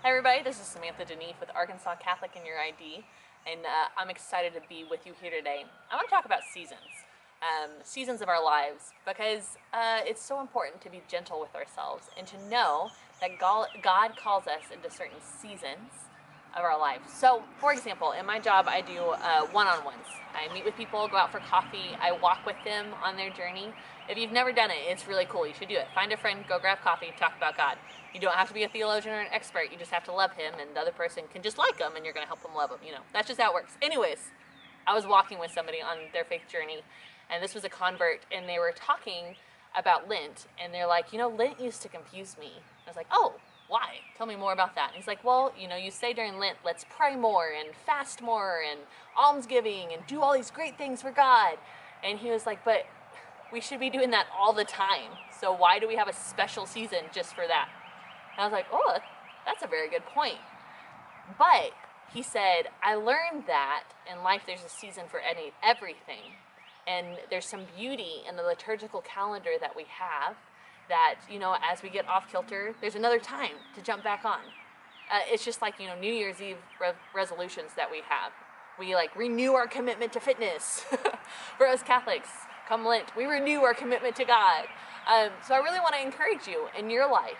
Hi everybody, this is Samantha Denefe with Arkansas Catholic in Your ID, and I'm excited to be with you here today. I want to talk about seasons of our lives, because it's so important to be gentle with ourselves and to know that God calls us into certain seasons of our life. So, for example, in my job, I do one-on-ones. I meet with people, go out for coffee, I walk with them on their journey. If you've never done it, it's really cool. You should do it. Find a friend, go grab coffee, talk about God. You don't have to be a theologian or an expert. You just have to love him, and the other person can just like him, and you're going to help them love him. You know, that's just how it works. Anyways, I was walking with somebody on their faith journey, and this was a convert, and they were talking about Lent, and they're like, Lent used to confuse me. I was like, oh, why? Tell me more about that. And he's like, well, you say during Lent, let's pray more and fast more and almsgiving and do all these great things for God. And he was like, but we should be doing that all the time. So why do we have a special season just for that? And I was like, oh, that's a very good point. But he said, I learned that in life there's a season for everything. And there's some beauty in the liturgical calendar that we have that, as we get off kilter, there's another time to jump back on. It's just like, New Year's Eve resolutions that we have. We renew our commitment to fitness. For us Catholics, come Lent, we renew our commitment to God. So I really want to encourage you in your life,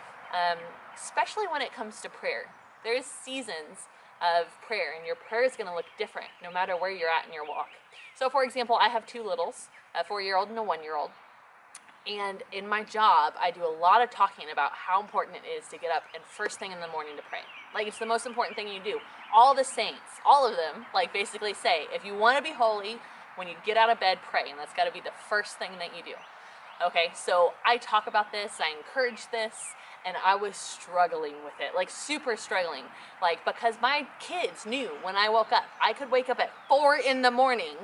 especially when it comes to prayer. There's seasons of prayer, and your prayer is going to look different no matter where you're at in your walk. So, for example, I have two littles, a 4-year-old and a 1-year-old. And in my job, I do a lot of talking about how important it is to get up and first thing in the morning to pray. It's the most important thing you do. All the saints, all of them, basically say, if you want to be holy, when you get out of bed, pray. And that's got to be the first thing that you do. Okay, so I talk about this, I encourage this, and I was struggling with it, super struggling. Because my kids knew when I woke up, I could wake up at 4 in the morning,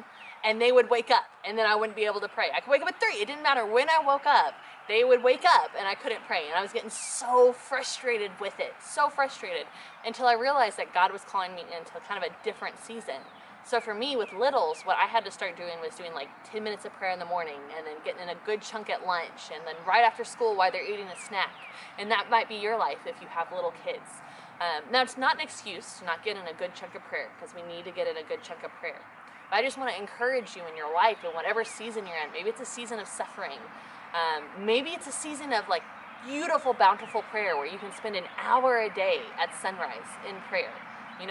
and they would wake up, and then I wouldn't be able to pray. I could wake up at 3. It didn't matter when I woke up. They would wake up, and I couldn't pray. And I was getting so frustrated with it, so frustrated, until I realized that God was calling me into kind of a different season. So for me, with littles, what I had to start doing was doing 10 minutes of prayer in the morning, and then getting in a good chunk at lunch, and then right after school while they're eating a snack. And that might be your life if you have little kids. Now, it's not an excuse to not get in a good chunk of prayer, because we need to get in a good chunk of prayer. But I just want to encourage you in your life, in whatever season you're in. Maybe it's a season of suffering. Maybe it's a season of beautiful, bountiful prayer where you can spend an hour a day at sunrise in prayer.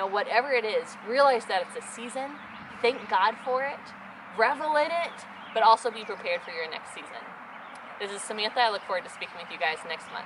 Whatever it is, realize that it's a season. Thank God for it. Revel in it, but also be prepared for your next season. This is Samantha. I look forward to speaking with you guys next month.